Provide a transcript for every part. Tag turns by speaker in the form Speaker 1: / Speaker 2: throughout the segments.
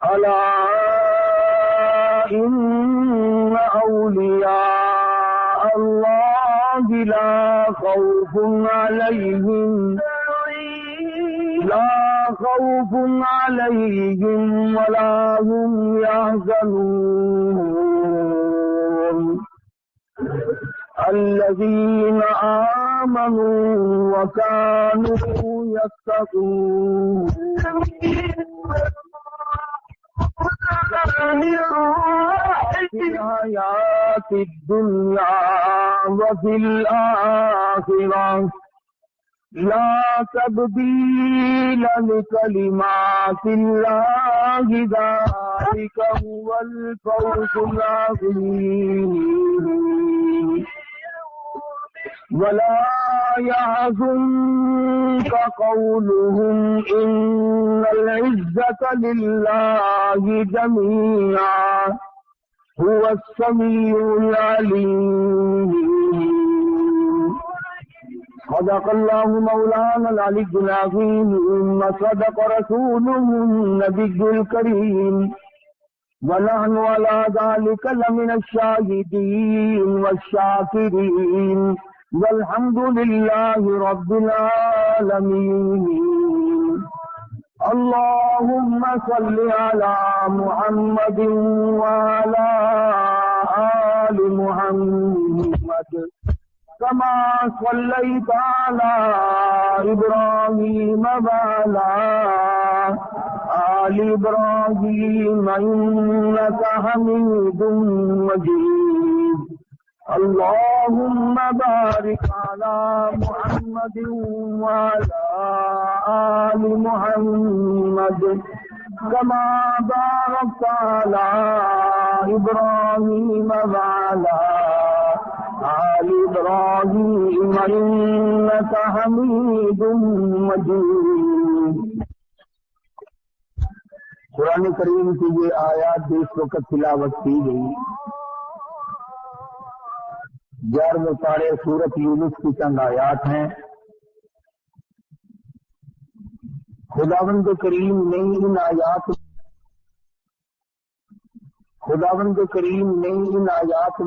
Speaker 1: ألا إن أولياء الله لا خوف عليهم ولا هم يحزنون الذين آمنوا وكانوا يتقون في الحياة الدنيا وفي الآخرة لا تبديل لكلمات الله ذلك هو الفوز العظيم ولا يحزنك قولهم إن العزة لله جميعا هو السميع العليم صدق الله مولانا العلي العظيم وصدق رسوله النبي الكريم ونحن على ذلك لمن الشاهدين والشاكرين والحمد لله رب العالمين اللهم صل على محمد وعلى آل محمد كما صليت على إبراهيم وعلى آل إبراهيم إنك حميد مجيد اللهم بارك على محمد وعلى آل محمد كما باركت على إبراهيم وعلى آل إبراهيم إنك حميد مجيد قرآن کریم کی یہ آیات جو اس وقت تلاوت کی گئی 11ویں پارے سورۃ یونس کی چند آیات ہیں. خداوند کریم نے ان آیات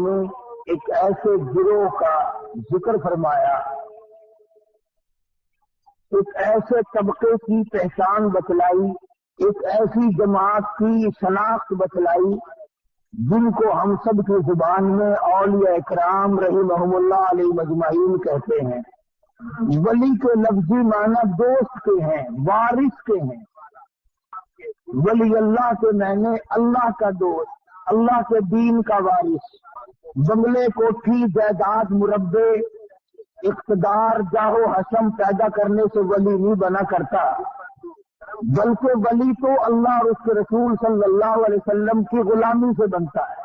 Speaker 1: میں ایک ایسے گروہ کا ذکر فرمایا، ایک ایسے طبقے کی پہچان بتلائی، ایک ایسی جماعت کی شناخت بتلائی جن کو ہم سب کی زبان میں اولیاء اکرام رحمہم اللہ علیہ مجمعین کہتے ہیں. ولی کے لفظی معنی دوست کے ہیں، وارث کے ہیں. ولی اللہ کے معنی اللہ کا دوست، اللہ کے دین کا وارث. بنگلے کوٹھی جائیداد مربع اقتدار جاہ و حشم پیدا کرنے سے ولی نہیں بنا کرتا، بلکہ ولی تو اللہ اور اس کے رسول صلی اللہ علیہ وسلم کی غلامی سے بنتا ہے.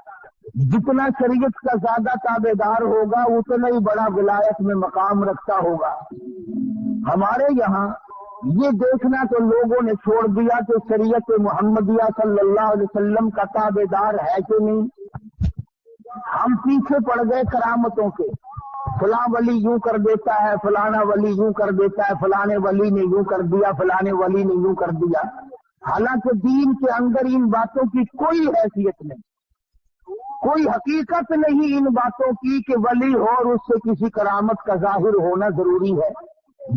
Speaker 1: جتنا شریعت کا زیادہ تابع دار ہوگا اتنا ہی بڑا ولایت میں مقام رکھتا ہوگا. ہمارے یہاں یہ دیکھنا تو لوگوں نے چھوڑ دیا کہ شریعت محمدیہ صلی اللہ علیہ وسلم کا تابع دار ہے کہ نہیں. ہم پیچھے پڑ گئے کرامتوں کے، فلاں ولی یوں کر دیتا ہے، فلانا ولی یوں کر دیتا ہے، فلانے ولی نے یوں کر دیا، فلانے ولی نے یوں کر دیا. حالانکہ دین کے اندر ان باتوں کی کوئی حیثیت نہیں، کوئی حقیقت نہیں ان باتوں کی کہ ولی ہو اور اس سے کسی کرامت کا ظاہر ہونا ضروری ہے.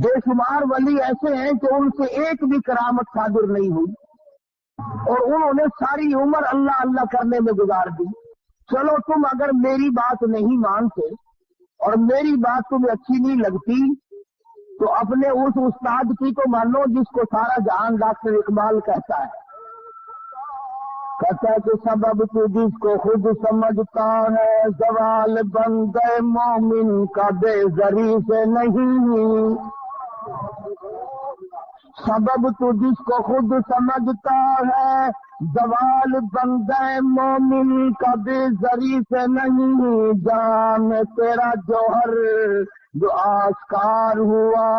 Speaker 1: بے شمار ولی ایسے ہیں کہ ان سے ایک بھی کرامت صادر نہیں ہوئی اور انہوں نے ساری عمر اللہ اللہ کرنے میں گزار دی. چلو تم اگر میری بات نہیں مانتے اور میری بات تمہیں اچھی نہیں لگتی تو اپنے اس استاد کی تو مانو جس کو سارا جہان ڈاکٹر اقبال کہتا ہے کہ سبب تو جس کو خود سمجھتا ہے زوال بندے مومن کا بے زری سے نہیں. سبب تو جس کو خود سمجھتا ہے زوال بندے مومن کا بے زری سے نہیں. جان تیرا جوہر جو آشکار ہوا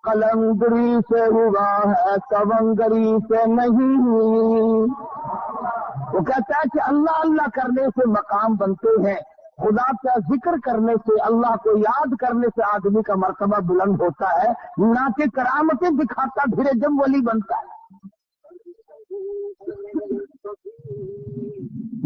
Speaker 1: قلندری سے ہوا ہے تونگری سے نہیں. وہ کہتا ہے کہ اللہ اللہ کرنے سے مقام بنتے ہیں، خدا کا ذکر کرنے سے، اللہ کو یاد کرنے سے آدمی کا مرتبہ بلند ہوتا ہے، نہ کہ کرامتیں دکھاتا پھرے جب ولی بنتا ہے.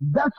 Speaker 1: 10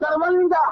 Speaker 1: 53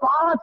Speaker 1: 5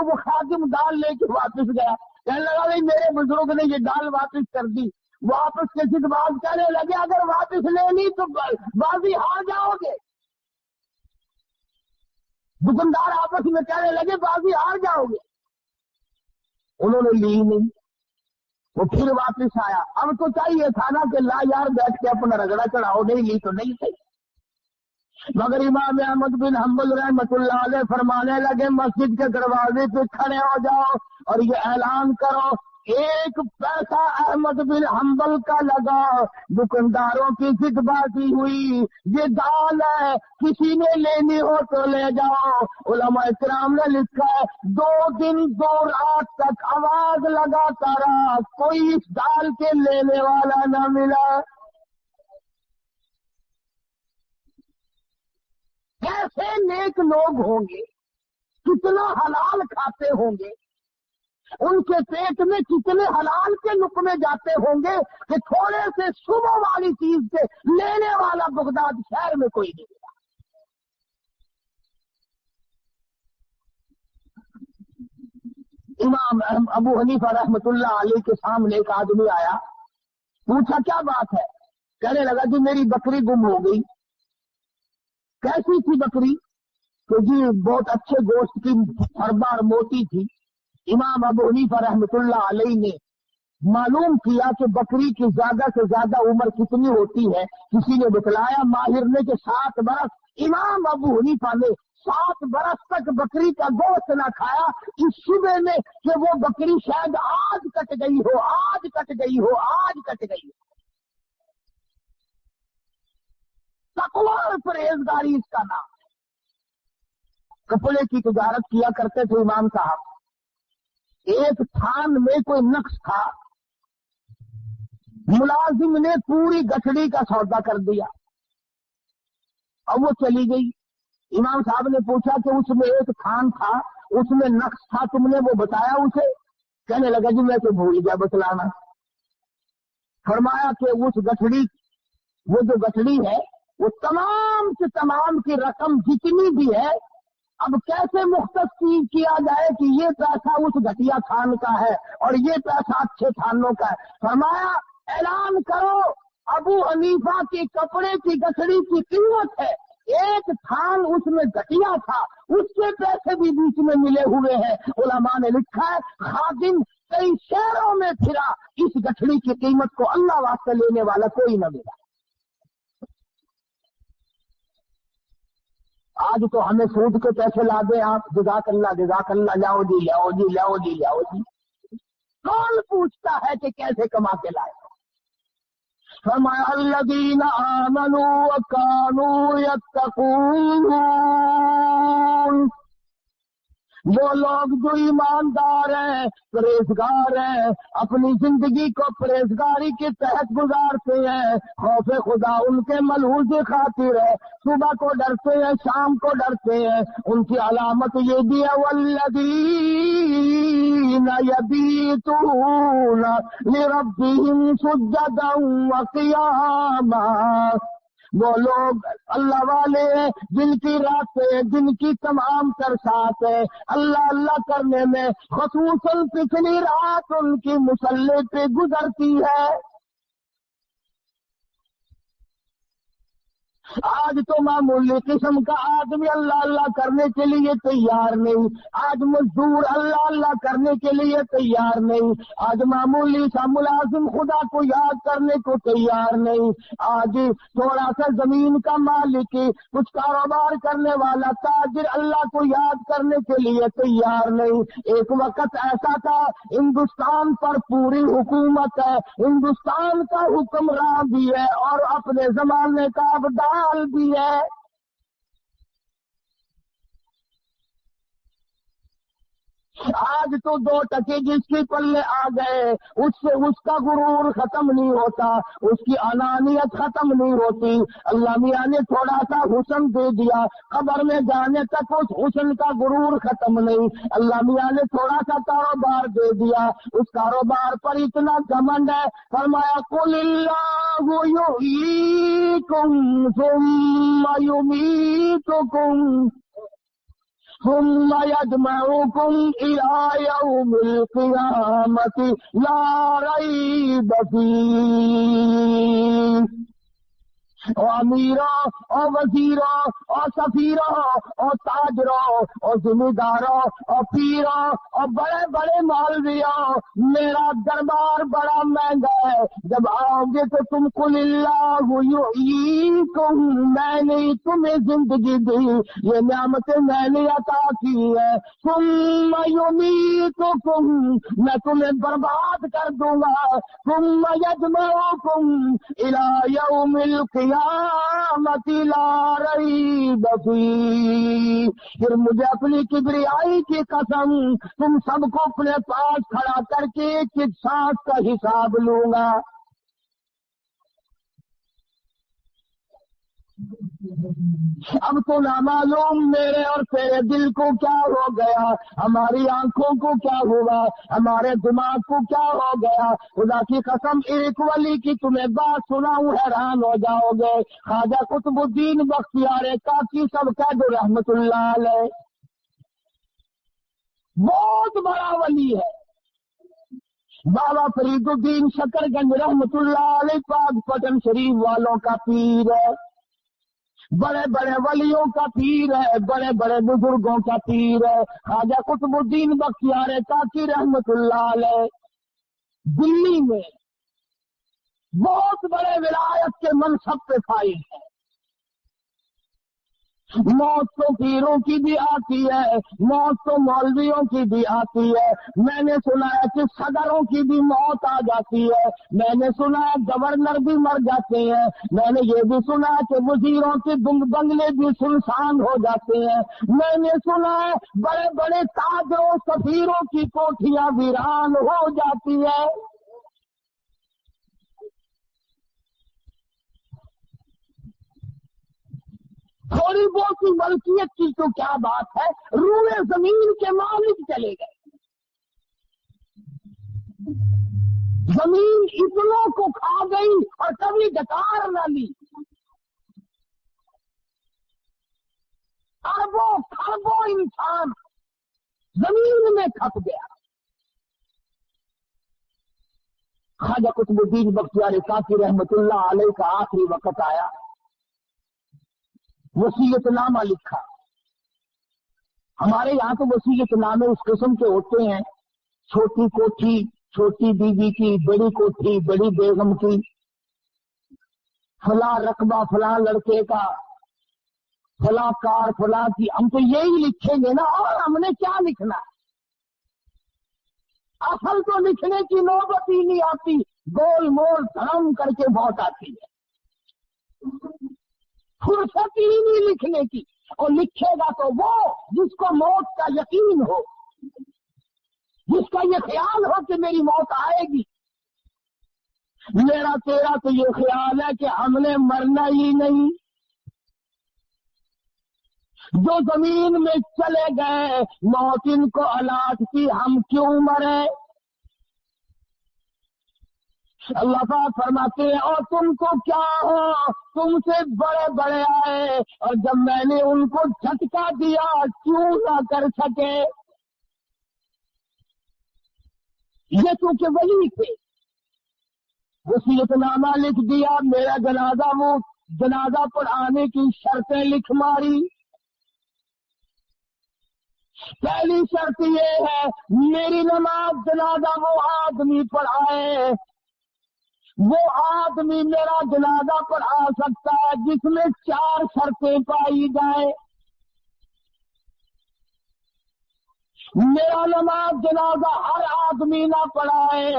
Speaker 1: تو وہ خادم دال لے کے واپس گیا، کہنے لگا بھائی میرے بزرگ نے یہ دال واپس کر دی۔ واپس کے سکھ باز کہنے لگے اگر واپس لینی تو بازی ہار جاؤ گے۔ دکاندار آپس میں کہنے لگے بازی ہار جاؤ گے، انہوں نے لی نہیں، وہ پھر واپس آیا۔ اب تو چاہیے تھا نا کہ لا یار بیٹھ کے اپنا رگڑا چڑھاؤ، نہیں لی تو نہیں صحیح۔ مگر امام احمد بن حنبل رحمۃ اللہ علیہ فرمانے لگے مسجد کے دروازے پہ کھڑے ہو جاؤ اور یہ اعلان کرو ایک پیسہ احمد بن حنبل کا لگا۔ دکانداروں کی ضد بازی ہوئی، یہ دال ہے کسی نے لینی ہو تو لے جاؤ۔ علماء کرام نے لکھا ہے 2 دن 2 رات تک آواز لگاتا رہا، کوئی اس دال کے لینے والا نہ ملا۔ کیسے نیک لوگ ہوں گے، کتنا حلال کھاتے ہوں گے، ان کے پیٹ میں کتنے حلال کے لقمے جاتے ہوں گے کہ تھوڑے سے صبح والی چیز سے لینے والا بغداد شہر میں کوئی نہیں ملا۔ امام ابو حنیفہ رحمۃ اللہ علیہ کے سامنے ایک آدمی آیا، پوچھا کیا بات ہے؟ کہنے لگا جی میری بکری گم ہو گئی۔ کیسی تھی بکری؟ کہ جی بہت اچھے گوشت کی، ہردار موٹی تھی۔ امام ابو حنیفہ رحمۃ اللہ علیہ نے معلوم کیا کہ بکری کی زیادہ سے زیادہ عمر کتنی ہوتی ہے، کسی نے بتلایا ماہر نے کہ 7 برس۔ امام ابو حنیفہ نے 7 برس تک بکری کا گوشت نہ کھایا، اس شبے میں کہ وہ بکری شاید آج کٹ گئی ہو، آج کٹ گئی ہو، آج کٹ گئی ہو۔ تقوی اور پرہیزگاری اس کا نام ہے۔ کپڑے کی تجارت کیا کرتے تھے امام صاحب، ایک تھان میں کوئی نقص تھا، ملازم نے پوری گٹھڑی کا سودا کر دیا اور وہ چلی گئی۔ امام صاحب نے پوچھا کہ اس میں ایک تھان تھا، اس میں نقص تھا، تم نے وہ بتایا اسے؟ کہنے لگا جی میں تو بھول گیا بتلانا۔ فرمایا کہ اس گٹھڑی، وہ جو گٹھڑی ہے وہ تمام سے تمام کی رقم جتنی بھی ہے اب کیسے مختص کیا جائے کہ یہ پیسہ اس گھٹیا تھان کا ہے اور یہ پیسہ اچھے تھانوں کا ہے؟ فرمایا اعلان کرو ابو حنیفہ کی کپڑے کی گٹھڑی کی قیمت ہے، ایک تھان اس میں گھٹیا تھا، اس کے پیسے بھی بیچ میں ملے ہوئے ہیں۔ علماء نے لکھا ہے خادم کئی شہروں میں پھرا، اس گٹھڑی کی قیمت کو اللہ واسطے لینے والا کوئی نہ ملا۔ آج تو ہمیں سود کے پیسے لا دیں آپ، جزاک اللہ جزاک اللہ، لاؤ جی لاؤ جی لاؤ جی لاؤ جی، کون پوچھتا ہے کہ کیسے کما کے لائے؟ فرمایا الذین آمنوا وکانوا یتقون، وہ لوگ جو ایماندار ہیں، پرہیزگار ہیں، اپنی زندگی کو پرہیزگاری کے تحت گزارتے ہیں، خوف خدا ان کے ملحوظ خاطر ہے، صبح کو ڈرتے ہیں شام کو ڈرتے ہیں۔ ان کی علامت یہ بھی ہے والذین یبیتون لربہم سجدا وقیاما، وہ لوگ اللہ والے ہیں جن کی راتیں، جن کی تمام تر ساتھ ہے اللہ اللہ کرنے میں، خصوصاً پچھلی رات ان کی مصلی پہ گزرتی ہے۔ آج تو معمولی قسم کا آدمی اللہ اللہ کرنے کے لیے تیار نہیں، آج مزدور اللہ اللہ کرنے کے لیے تیار نہیں، آج معمولی سا ملازم خدا کو یاد کرنے کو تیار نہیں، آج تھوڑا سا زمین کا مالک، کچھ کاروبار کرنے والا تاجر اللہ کو یاد کرنے کے لیے تیار نہیں۔ ایک وقت ایسا تھا ہندوستان پر پوری حکومت ہے، ہندوستان کا حکمراں بھی ہے اور اپنے زمانے کا ابدال بھی ہے۔ آج تو 2 ٹکے جس کے پلے آ گئے اس سے اس کا غرور ختم نہیں ہوتا، اس کی انانیت ختم نہیں ہوتی۔ اللہ میاں نے تھوڑا سا حسن دے دیا، قبر میں جانے تک اس حسن کا غرور ختم نہیں۔ اللہ میاں نے تھوڑا سا کاروبار دے دیا، اس کاروبار پر اتنا گھمنڈ ہے، فرمایا قل اللہ یحییکم ثم یمیتکم، ثم يجمعكم إلى يوم القيامة لا ريب فيه. اور امیروں اور وزیروں اور سفیروں اور تاجروں اور ذمہ داروں اور پیروں اور بڑے بڑے مولویوں، میرا دربار بڑا مہنگا ہے. جب آؤ گے تو تم قل اللہ یحییکم، میں نے تمہیں زندگی دی، یہ نعمتیں میں نے عطا کی ہے. ثم یمیتکم، میں تمہیں برباد کر دوں گا. ثم یجمعکم الی یوم القیامت لا ریب فیہ. پھر مجھے اپنی کبریائی کی قسم تم سب کو اپنے پاس کھڑا کر کے ایک ایک سانس کا حساب لوں گا. اب تو نہ معلوم میرے اور تیرے دل کو کیا ہو گیا، ہماری آنکھوں کو کیا ہوا، ہمارے دماغ کو کیا ہو گیا. خدا کی قسم ایک ولی کی تمہیں بات سناؤں حیران ہو جاؤ گے. خواجہ قطب الدین بختیار کاکی سب کہہ دو رحمت اللہ علیہ، بہت بڑا ولی ہے. بابا فرید الدین شکر گنج رحمت اللہ علیہ پاک پٹن شریف والوں کا پیر ہے، بڑے بڑے ولیوں کا پیر ہے، بڑے بڑے بزرگوں کا پیر ہے. خواجہ قطب الدین بختیار کاکی رحمت اللہ علیہ دلی میں بہت بڑے ولایت کے منصب پہ فائز ہے. موت تو پیروں کی بھی آتی ہے، موت تو مولویوں کی بھی آتی ہے. میں نے سنا ہے کہ صدروں کی بھی موت آ جاتی ہے، میں نے سنا ہے گورنر بھی مر جاتے ہیں، میں نے یہ بھی سنا ہے کہ وزیروں کے بنگلے بھی سنسان ہو جاتے ہیں، میں نے سنا ہے بڑے بڑے تاجروں سفیروں کی کوٹھیاں ویران ہو جاتی ہے. تھوڑی بہت کی ملکیت کی تو کیا بات ہے، روئے زمین کے مالک چلے گئے. زمین اتنوں کو کھا گئی اور کبھی ڈکار نہ لی. اربوں خربوں انسان زمین میں کھپ گیا. خواجہ قطب الدین بختیار کاکی رحمت اللہ علیہ کا آخری وقت آیا، وصیت نامہ لکھا. ہمارے یہاں تو وصیت نامے اس قسم کے ہوتے ہیں، چھوٹی کوٹھی چھوٹی بیوی کی، بڑی کوٹھی بڑی بیگم کی، فلاں رقبہ فلاں لڑکے کا، فلاں کار فلاں کی. ہم تو یہی لکھیں گے نا، اور ہم نے کیا لکھنا ہے؟ اصل تو لکھنے کی نوبت ہی نہیں آتی، گول مول دھرم کر کے موت آتی ہے، فرصت ہی نہیں لکھنے کی. اور لکھے گا تو وہ جس کو موت کا یقین ہو، جس کا یہ خیال ہو کہ میری موت آئے گی. میرا تیرا تو یہ خیال ہے کہ ہم نے مرنا ہی نہیں. جو زمین میں چلے گئے موت ان کو الاٹ کی، ہم کیوں مرے؟ اللہ پاک فرماتے ہیں اور تم کو کیا ہو، تم سے بڑے بڑے آئے اور جب میں نے ان کو جھٹکا دیا کیوں نہ کر سکے. یہ تو کہ ولی تھے، وصیت نامہ لکھ دیا، میرا جنازہ وہ جنازہ پڑھانے کی شرطیں لکھ ماری. پہلی شرط یہ ہے میری نماز جنازہ وہ آدمی پڑھائے، وہ آدمی میرا جنازہ پڑھا سکتا ہے جس میں 4 شرطیں پائی جائیں. میرا نماز جنازہ ہر آدمی نہ پڑھائے،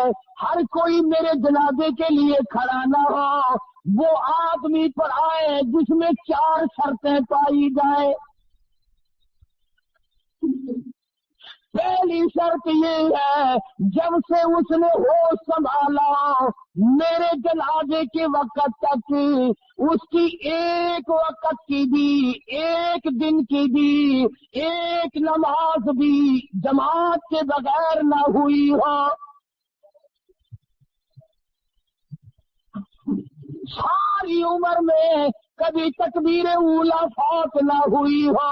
Speaker 1: ہر کوئی میرے جنازے کے لیے کھڑا نہ ہو، وہ آدمی پڑھائے جس میں 4 شرطیں پائی جائیں. پہلی شرط یہ ہے جب سے اس نے ہوش سنبھالا میرے جنازے کے وقت تک اس کی ایک وقت کی بھی، ایک دن کی بھی، ایک نماز بھی جماعت کے بغیر نہ ہوئی ہو. ساری عمر میں کبھی تکبیر اولا فوت نہ ہوئی ہو.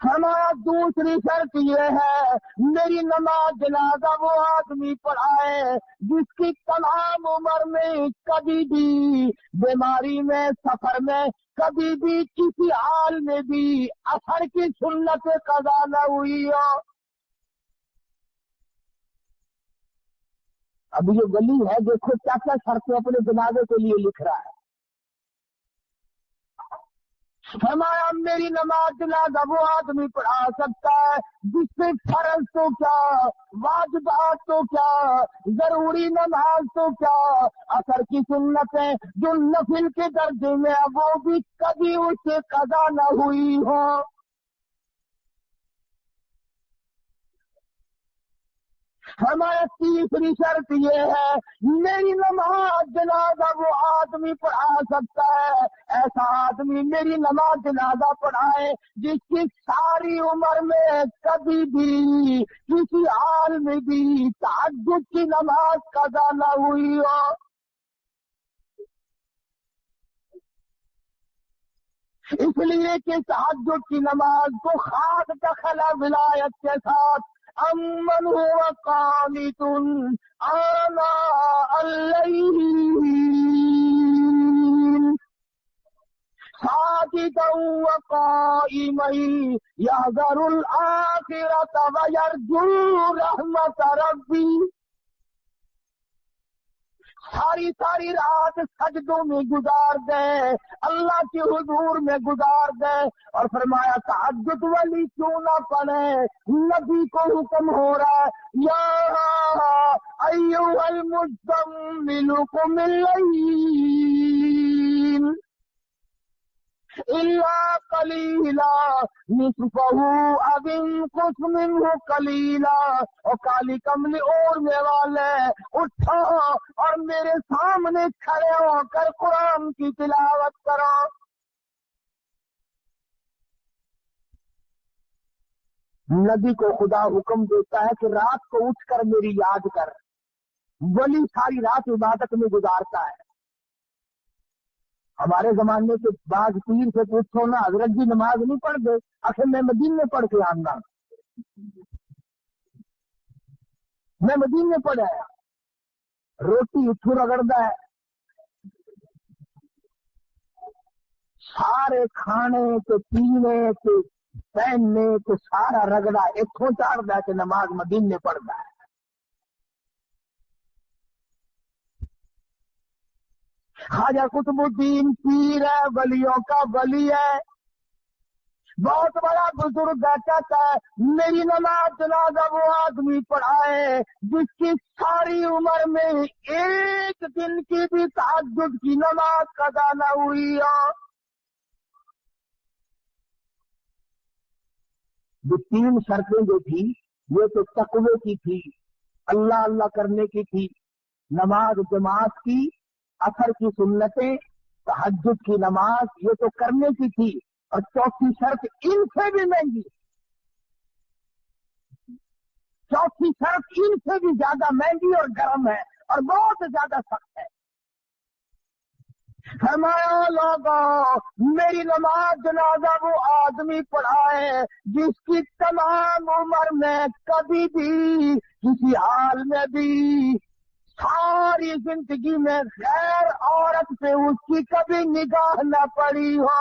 Speaker 1: فرمایا دوسری شرط یہ ہے میری نماز جنازہ وہ آدمی پڑھائے جس کی تمام عمر میں کبھی بھی بیماری میں سفر میں کبھی بھی کسی حال میں بھی اثر کی سنت قضا نہ ہوئی ہو۔ اب یہ ولی ہے دیکھو کیا کیا شرطیں اپنے جنازے کے لیے لکھ رہا ہے۔ فرمایا میری نماز جنازہ وہ آدمی پڑھا سکتا ہے جس سے فرض تو کیا واجبات تو کیا ضروری نماز تو کیا اثر کی سنتیں جو نفل کے درجے میں وہ بھی کبھی اس سے قضا نہ ہوئی ہو۔ ہمارا تیسری شرط یہ ہے میری نماز جنازہ وہ آدمی پڑھا سکتا ہے ایسا آدمی میری نماز جنازہ پڑھائے جس کی ساری عمر میں کبھی بھی کسی حال میں بھی تہجد کی نماز قضا نہ ہوئی ہو۔ اس لیے کہ تہجد کی نماز کو خاص دخل ولایت کے ساتھ امن هو قانت آناء الليل ساجدا وقائما يحذر الآخرة ويرجو رحمة ربي۔ ساری رات سجدوں میں گزار گئے اللہ کے حضور میں گزار گئے اور فرمایا تہجد ولی کیوں نہ پڑھے نبی کو حکم ہو رہا ہے یا ایھا المزمل قم اللیل الا قلیلا نصفہ او انقص منہ قلیلا۔ اور کالی کملی اوڑھنے والے اٹھو اور میرے سامنے کھڑے ہو کر قرآن کی تلاوت کرو۔ نبی کو خدا حکم دیتا ہے کہ رات کو اٹھ کر میری یاد کر۔ ولی ساری رات عبادت میں گزارتا ہے۔ ہمارے زمانے کے بعض پیر سے پوچھو نا حضرت جی نماز نہیں پڑھتے، آخر میں مدینے میں پڑھ کے آنا، میں مدینے میں پڑھ آیا۔ روٹی اتھو رگڑتا ہے، سارے کھانے کے پینے کے پہننے کے سارا رگڑا اتھوں چاڑتا ہے کہ نماز مدینے میں پڑھتا ہے۔ خواجہ قطب الدین پیر ہے، ولیوں کا ولی ہے، بہت بڑا بزرگ کہتا ہے میری نماز جنازہ وہ آدمی پڑھائے جس کی ساری عمر میں ایک دن کی بھی تہجد کی نماز قضا نہ ہوئی ہو۔ یہ تین شرطیں جو تھی یہ تو تقوی کی تھی، اللہ اللہ کرنے کی تھی، نماز جماعت کی، اثر کی سنتیں، تہجد کی نماز یہ تو کرنے کی تھی، اور چوتھی شرط ان سے بھی مہنگی، چوتھی شرط ان سے بھی زیادہ مہنگی اور گرم ہے اور بہت زیادہ سخت ہے۔ فرمایا لوگوں میری نماز جنازہ وہ آدمی پڑھائے جس کی تمام عمر میں کبھی بھی کسی حال میں بھی ساری زندگی میں غیر عورت پہ اس کی کبھی نگاہ نہ پڑی ہو۔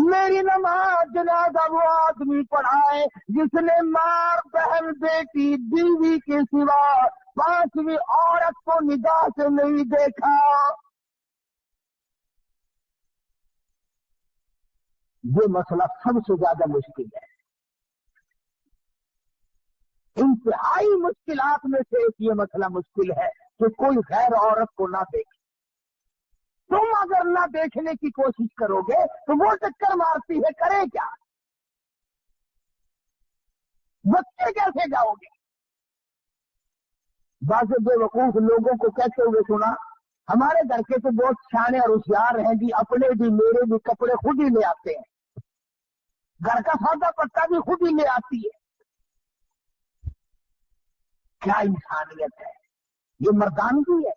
Speaker 1: میری نماز جنازہ وہ آدمی پڑھائے جس نے ماں بہن بیٹی بیوی کے سوا پانچویں عورت کو نگاہ سے نہیں دیکھا۔ یہ مسئلہ سب سے زیادہ مشکل ہے، انتہائی مشکلات میں سے ایک یہ مسئلہ مشکل ہے کہ کوئی غیر عورت کو نہ دیکھے۔ تم اگر نہ دیکھنے کی کوشش کرو گے تو وہ چکر مارتی ہے، کرے کیا؟ بچے کیسے جاؤ گے؟ بعض بے وقوف لوگوں کو کہتے ہوئے سنا ہمارے گھر کے تو بہت سیانے اور ہوشیار ہیں جی، اپنے بھی میرے بھی کپڑے خود ہی لے آتے ہیں، گھر کا سودا پتا بھی خود ہی لے آتی ہے۔ کیا انسانیت ہے، یہ مردانگی ہے۔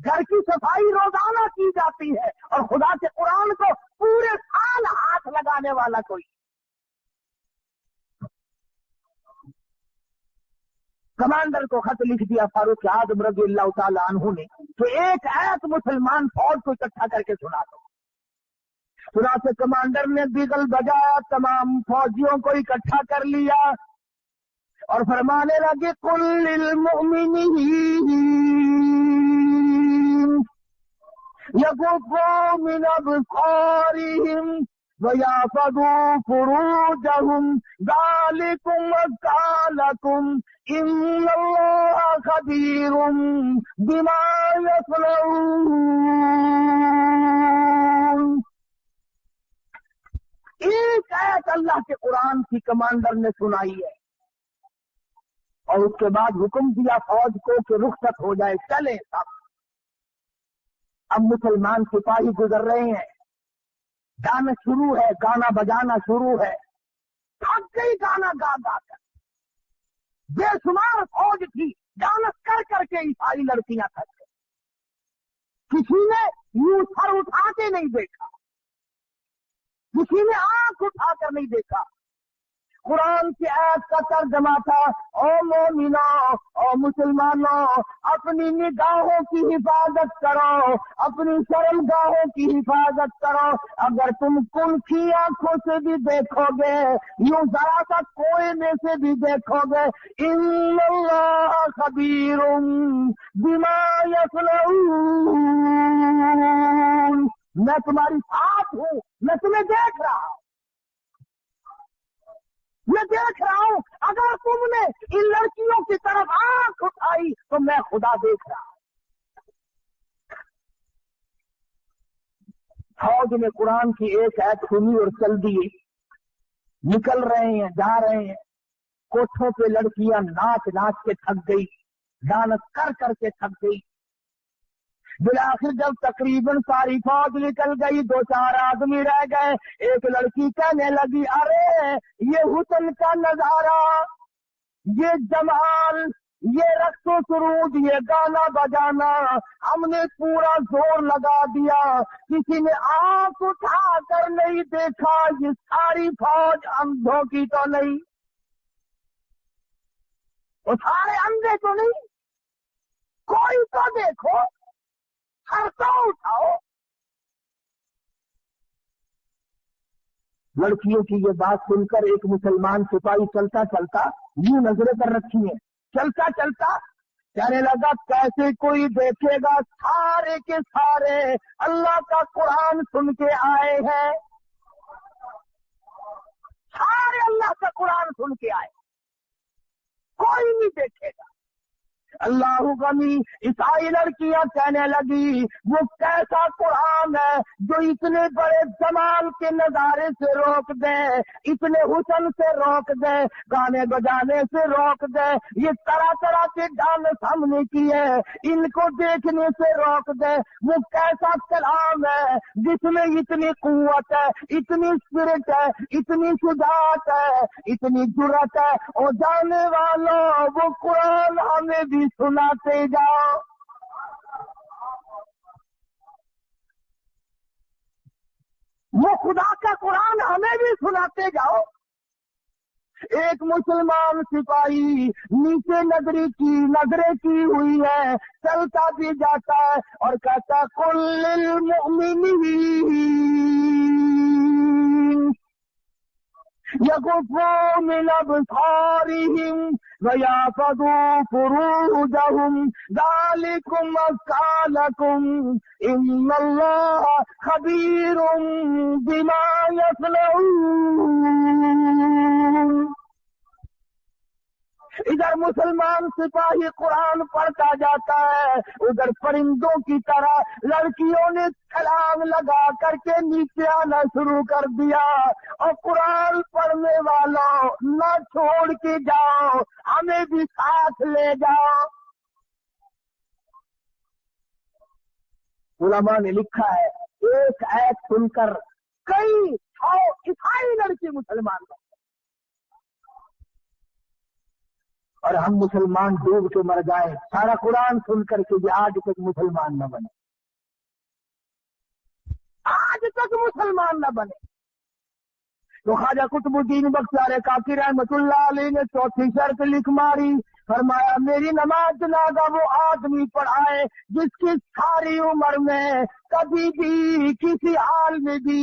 Speaker 1: گھر کی صفائی روزانہ کی جاتی ہے اور خدا کے قرآن کو پورے سال ہاتھ لگانے والا کوئی. کمانڈر کو خط لکھ دیا فاروق اعظم رضی اللہ تعالی عنہ نے کہ ایک آیت مسلمان فوج کو اکٹھا کر کے سنا دو. چنانچہ کمانڈر نے بیگل بجایا، تمام فوجیوں کو اکٹھا کر لیا اور فرمانے لگے قل للمؤمنین یغضوا من ابصارهم وَيَحْفَظُوا فُرُوجَهُمْ ذَلِكُمْ أَزْكَىٰ لَكُمْ إِنَّ اللَّهَ خَبِيرٌ بِمَا يَصْنَعُونَ. ایک آیت اللہ کے قرآن کی کمانڈر نے سنائی ہے اور اس کے بعد حکم دیا فوج کو کہ رخصت ہو جائے، چلیں سب. اب مسلمان سپاہی گزر رہے ہیں، گانا شروع ہے، گانا بجانا شروع ہے. تھک گئی گانا گا گا کر، بے شمار فوج تھی، گانا کر کر کے عیسائی لڑکیاں تھک گئی. کسی نے یوں سر اٹھا کے نہیں دیکھا، کسی نے آنکھ اٹھا کر نہیں دیکھا. قرآن کی آیت کا ترجمہ تھا او مومنوں، او مسلمانوں، اپنی نگاہوں کی حفاظت کرو، اپنی شرمگاہوں کی حفاظت کرو. اگر تم کنکھی آنکھوں سے بھی دیکھو گے، یوں ذرا سا کوئنے سے بھی دیکھو گے، ان اللہ خبیر بما یصنعون، میں تمہاری ساتھ ہوں، میں تمہیں دیکھ رہا ہوں، میں دیکھ رہا ہوں. اگر تم نے ان لڑکیوں کی طرف آنکھ اٹھائی تو میں خدا دیکھ رہا ہوں. فوج نے قرآن کی ایک آیت سنی اور چل دیے، نکل رہے ہیں، جا رہے ہیں. کوٹھوں پہ لڑکیاں ناچ ناچ کے تھک گئی، ڈانس کر کر کے تھک گئی. بالآخر جب تقریباً ساری فوج نکل گئی، 2-4 آدمی رہ گئے. ایک لڑکی کہنے لگی ارے یہ حسن کا نظارہ، یہ جمال، یہ رقص و سرود، یہ گانا بجانا، ہم نے پورا زور لگا دیا، کسی نے آنکھ اٹھا کر نہیں دیکھا. یہ ساری فوج اندھوں کی تو نہیں، وہ سارے اندھے تو نہیں، کوئی تو دیکھو، سر تو اٹھاؤ. لڑکیوں کی یہ بات سن کر ایک مسلمان سپاہی چلتا چلتا یوں نظریں کر رکھی ہیں، چلتا چلتا کہنے لگا کیسے کوئی دیکھے گا، سارے کے سارے اللہ کا قرآن سن کے آئے ہیں، سارے اللہ کا قرآن سن کے آئے، کوئی نہیں دیکھے گا. اللہ غنی. عیسائی لڑکیاں کہنے لگی وہ کیسا قرآن ہے جو اتنے بڑے جمال کے نظارے سے روک دے، اتنے حسن سے روک دے، گانے بجانے سے روک دے، یہ طرح طرح کے ڈانس ہم نے کیے ان کو دیکھنے سے روک دے. وہ کیسا کلام ہے جس میں اتنی قوت ہے، اتنی اسپرٹ ہے، اتنی شجاعت ہے، اتنی جرأت ہے. اور جانے والوں وہ قرآن ہمیں بھی سناتے جاؤ. وہ خدا کا قرآن ہمیں بھی سناتے جاؤ. ایک مسلمان سپاہی نیچے نظریں کی ہوئی ہے، چلتا بھی جاتا ہے اور کہتا قل للمؤمنین یغضوا من ابصارهم وَيَحْفَظُوا فُرُوجَهُمْ ذَلِكُمْ أَزْكَىٰ لَكُمْ إِنَّ اللَّهَ خَبِيرٌ بِمَا يَصْنَعُونَ. ادھر مسلمان سپاہی قرآن پڑھتا جاتا ہے، ادھر پرندوں کی طرح لڑکیوں نے چھلانگ لگا کر کے نیچے آنا شروع کر دیا. اور قرآن پڑھنے والوں نہ چھوڑ کے جاؤ، ہمیں بھی ساتھ لے جاؤ. علماء نے لکھا ہے ایک آیت سن کر کئی 100 عیسائی لڑکی مسلمان بن. اور ہم مسلمان ڈوب کے مر جائیں سارا قرآن سن کر کے یہ آج تک مسلمان نہ بنے، آج تک مسلمان نہ بنے۔ تو خواجہ قطب الدین بختیار کاکی رحمت اللہ علیہ نے چوتھی شرط لکھ ماری، فرمایا میری نماز جنازہ وہ آدمی پڑھائے جس کی ساری عمر میں کبھی بھی کسی حال میں بھی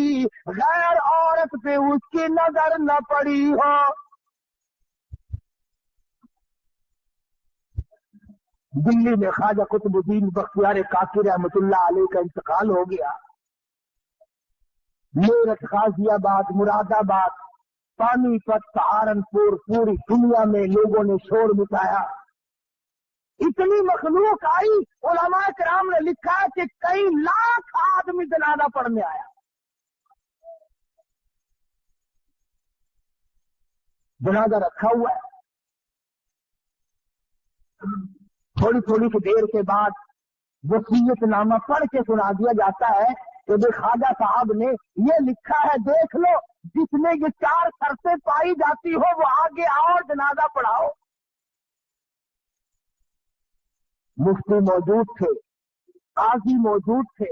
Speaker 1: غیر عورت پہ اس کی نظر نہ پڑی ہو۔ دلی میں خواجہ قطب الدین بختیار کاکی رحمت اللہ علیہ کا انتقال ہو گیا۔ میرٹھ، غازی آباد، مراد آباد، پانی پت، سہارنپور، پوری دنیا میں لوگوں نے شور مچایا، اتنی مخلوق آئی، علماء کرام نے لکھا کہ کئی لاکھ آدمی جنازہ پڑھنے آیا۔ جنازہ رکھا ہوا ہے، تھوڑی تھوڑی سی دیر کے بعد وصیت نامہ پڑھ کے سنا دیا جاتا ہے کہ خواجہ صاحب نے یہ لکھا ہے، دیکھ لو جس میں یہ 4 شرطیں پائی جاتی ہو وہ آگے آؤ جنازہ پڑھاؤ۔ مفتی موجود تھے، قاضی موجود تھے،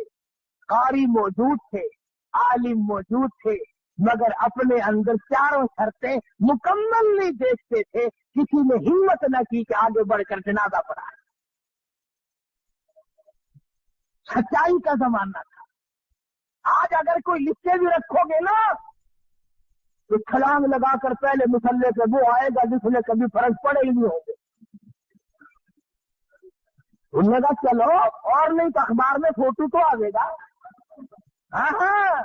Speaker 1: قاری موجود تھے، عالم موجود تھے، مگر اپنے اندر 4 شرطیں مکمل نہیں دیکھتے تھے، کسی نے ہمت نہ کی کہ آگے بڑھ کر جنازہ پڑھائے۔ سچائی کا زمانہ تھا۔ آج اگر کوئی لکھ کے بھی رکھو گے نا تو چھلانگ لگا کر پہلے مسلح پہ وہ آئے گا جس نے کبھی فرض پڑے ہی نہیں ہوں گے۔ انہوں نے کہا چلو اور نہیں تو اخبار میں فوٹو تو آئے گا۔ ہاں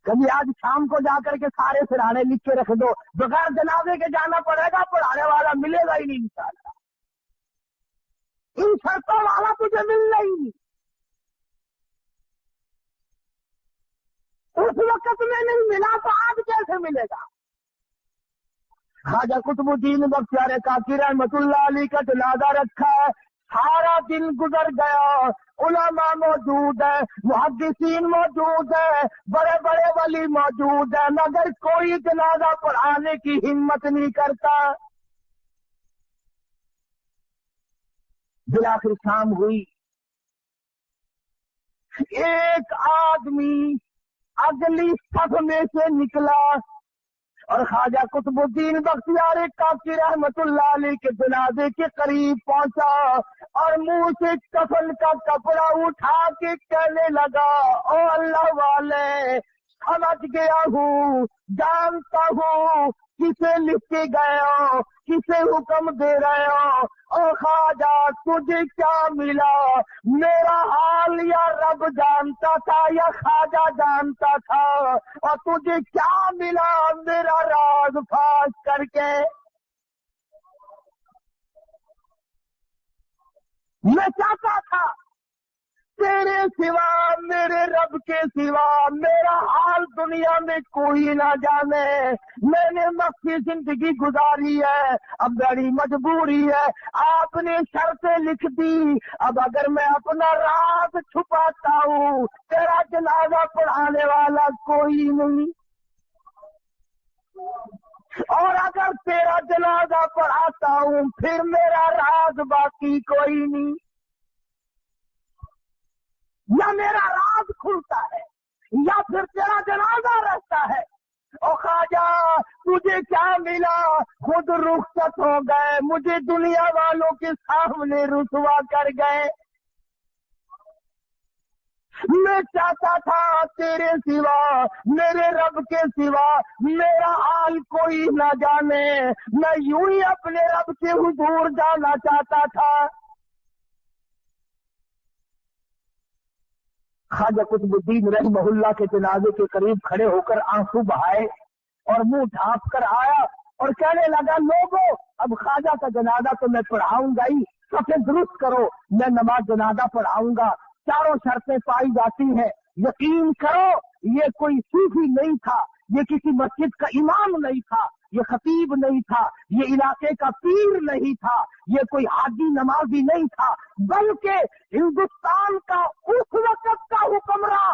Speaker 1: کبھی آج شام کو جا کر کے سارے سرانے لکھ کے رکھ دو، بغیر جنازے کے جانا پڑے گا، پڑھانے والا ملے گا ہی نہیں انشاءاللہ۔ ان شرطوں والا تجھے ملنا ہی نہیں، اس وقت میں نہیں ملا تو آج کیسے ملے گا؟ خواجہ قطب الدین بختیار کاکی رحمت اللہ علیہ کا جنازہ رکھا ہے، سارا دن گزر گیا، علماء موجود ہے، محدثین موجود ہے، بڑے بڑے ولی موجود ہے، مگر کوئی جنازہ پڑھانے کی ہمت نہیں کرتا۔ بالآخر شام ہوئی، ایک آدمی اگلی صف میں سے نکلا اور خواجہ قطب الدین بختیار کاکی رحمت اللہ علیہ کے جنازے کے قریب پہنچا اور منہ سے کفن کا کپڑا اٹھا کے کہنے لگا، او اللہ والے، سمجھ گیا ہوں، جانتا ہوں کسے لکھ کے گئے ہو، کسے حکم دے رہے ہو، او خواجہ تجھے کیا ملا؟ میرا حال یا رب جانتا تھا یا خواجہ جانتا تھا، اور تجھے کیا ملا میرا راز فاش کر کے؟ میں چاہتا تھا تیرے سوا، میرے رب کے سوا میرا حال دنیا میں کوئی نہ جانے۔ میں نے مخفی زندگی گزاری ہے، اب بڑی مجبوری ہے، آپ نے شرطیں لکھ دی، اب اگر میں اپنا راز چھپاتا ہوں تیرا جنازہ پڑھانے والا کوئی نہیں، اور اگر تیرا جنازہ پڑھاتا ہوں پھر میرا راز باقی کوئی نہیں، یا میرا راز کھلتا ہے یا پھر تیرا جنازہ رہتا ہے۔ او خواجہ تجھے کیا ملا؟ خود رخصت ہو گئے، مجھے دنیا والوں کے سامنے رسوا کر گئے۔ میں چاہتا تھا تیرے سوا، میرے رب کے سوا میرا حال کوئی نہ جانے، میں یوں ہی اپنے رب کے حضور جانا چاہتا تھا۔ خواجہ قطب الدین رحمہ اللہ کے جنازے کے قریب کھڑے ہو کر آنسو بہائے اور منہ ڈھانپ کر آیا اور کہنے لگا، لوگوں اب خواجہ کا جنازہ تو میں پڑھاؤں گا ہی، صفیں درست کرو، میں نماز جنازہ پڑھاؤں گا، 4 شرطیں پائی جاتی ہیں، یقین کرو یہ کوئی صوفی نہیں تھا، یہ کسی مسجد کا امام نہیں تھا، یہ خطیب نہیں تھا، یہ علاقے کا پیر نہیں تھا، یہ کوئی حاجی نمازی نہیں تھا، بلکہ ہندوستان کا اس وقت کا حکمراں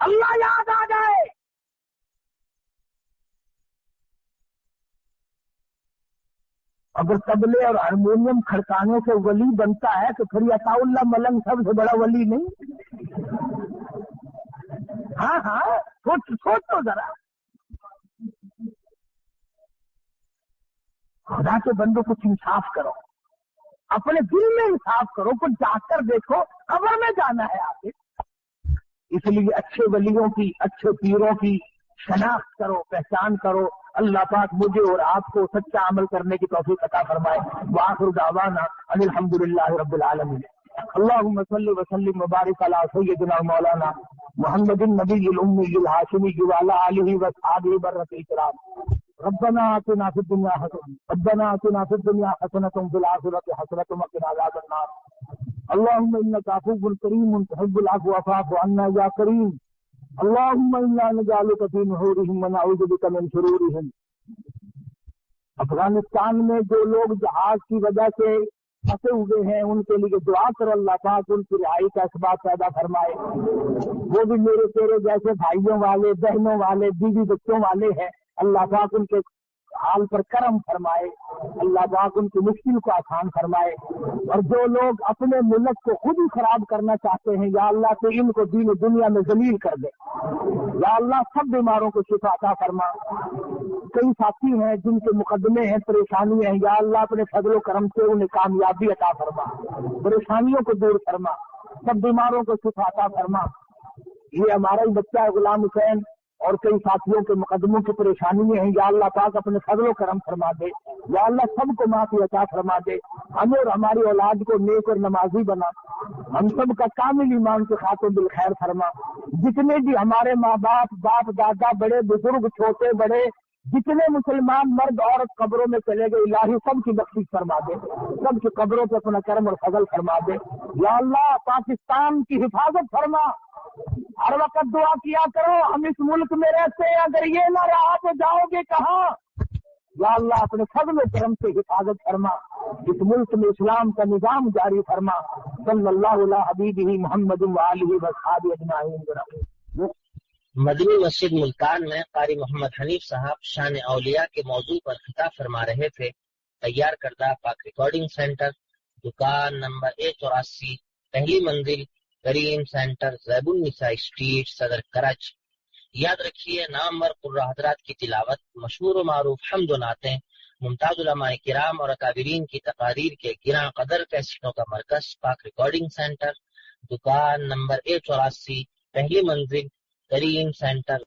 Speaker 1: اللہ یاد آ جائے۔ اگر تبلے اور ہارمونیم کھڑکانے سے ولی بنتا ہے تو پھر عطا اللہ ملنگ سب سے بڑا ولی نہیں؟ ہاں ہاں، سوچو ذرا۔ خدا کے بندوں کچھ انصاف کرو، اپنے دل میں انصاف کرو، کچھ جا کر دیکھو، قبر میں جانا ہے آپ۔ اس لیے اچھے ولیوں کی، اچھے پیروں کی شناخت کرو، پہچان کرو۔ اللہ پاک مجھے اور آپ کو سچا عمل کرنے کی توفیق عطا فرمائے۔ وآخر دعوانا ان الحمدللہ رب العالمین۔ اللہم صلی وسلم وبارک علی سیدنا مولانا محمد النبی الامی الہاشمی وعلی آلہ واصحابہ برۃ الکرام۔ ربنا آتنا فی الدنیا حسنۃ وفی الآخرۃ حسنۃ وقنا عذاب النار۔ اللهم انك عفو كريم تحب العفو فاعف عنا يا كريم۔ اللهم انا نجعلك في نحورهم ونعوذ بك من شرورهم۔ افغانستان میں جو لوگ جہاز کی وجہ سے پھنسے ہوئے ہیں ان کے لیے دعا کرو، اللہ پاک ان کی رہائی کا اسباب پیدا فرمائے۔ وہ بھی میرے تیرے جیسے بھائیوں والے، بہنوں والے، بیوی بچوں والے ہیں، اللہ پاک ان کے حال پر کرم فرمائے، اللہ پاک ان کی مشکل کو آسان فرمائے۔ اور جو لوگ اپنے ملک کو خود ہی خراب کرنا چاہتے ہیں یا اللہ تو ان کو دین و دنیا میں ذلیل کر دے۔ یا اللہ سب بیماروں کو شفا عطا فرما۔ کئی ساتھی ہیں جن کے مقدمے ہیں، پریشانی ہیں، یا اللہ اپنے فضل و کرم سے انہیں کامیابی عطا فرما، پریشانیوں کو دور فرما، سب بیماروں کو شفا عطا فرما۔ یہ ہمارا ہی بچہ ہے غلام حسین اور کئی ساتھیوں کے مقدموں کی پریشانیاں ہیں، یا اللہ پاک اپنے فضل و کرم فرما دے، یا اللہ سب کو معافی عطا فرما دے، ہمیں اور ہماری اولاد کو نیک اور نمازی بنا، ہم سب کا کامل ایمان سے خاتم بالخیر فرما۔ جتنے بھی ہمارے ماں باپ دادا، بڑے بزرگ، چھوٹے بڑے، جتنے مسلمان مرد عورت قبروں میں چلے گئے، الہی سب کی بخشش فرما دے، سب کی قبروں پہ اپنا کرم اور فضل فرما دے۔ یا اللہ پاکستان کی حفاظت فرما، ہر وقت دعا کیا کرو ہم اس ملک میں رہتے ہیں، اگر یہ نہ رہا تو جاؤ گے کہاں؟ یا اللہ اپنے فضل و کرم سے حفاظت فرما، اس ملک میں اسلام کا نظام جاری فرما۔ صلی اللہ علیہ حبیبہ محمد وآلہ وصحبہ اجمعین۔
Speaker 2: مدنی مسجد ملتان میں قاری محمد حنیف صاحب شان اولیاء کے موضوع پر خطاب فرما رہے تھے۔ تیار کردہ پاک ریکارڈنگ سینٹر، دکان نمبر 84، پہلی منزل، کریم سینٹر، زیب النساء اسٹریٹ، صدر کراچی۔ یاد رکھیے نامور قرہ حضرات کی تلاوت، مشہور و معروف حمد و نعتیں، ممتاز علماء کرام اور اکابرین کی تقاریر کے گراں قدر کیسٹوں کا مرکز پاک ریکارڈنگ سینٹر، دکان نمبر 84، پہلی منزل، کریم سینٹر۔